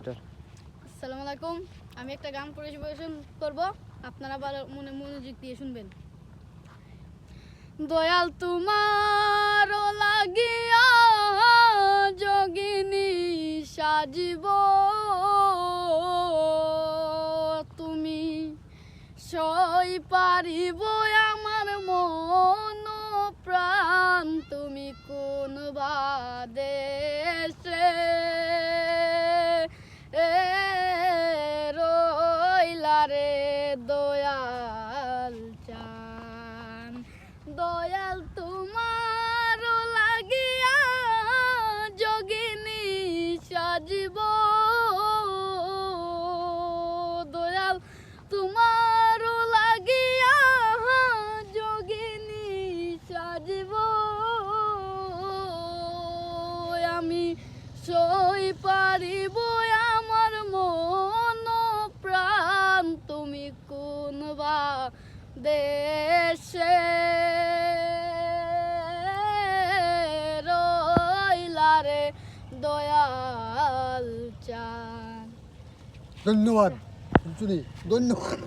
আসসালামু আলাইকুম। আমি একটা গান পরিবেশন করব, আপনারা ভালো মনোযোগ দিয়ে শুনবেন। দয়াল তোমার লাগিয়া যোগিনী সাজিব, তুমি সই পারিব আমার মন প্রাণ, তুমি কোন বাদেশে রইলারে দয়াল চান। দয়াল তোমার লাগিয়া যোগিনী সাজিব, দয়াল তোমার লাগিয়া যোগিনী সাজিব, আমি সই পারিব আমার মন প্রাণ, তুমি কোন বা দেশে রইলারে দয়াল চান। ধন্যবাদ, ধন্যবাদ।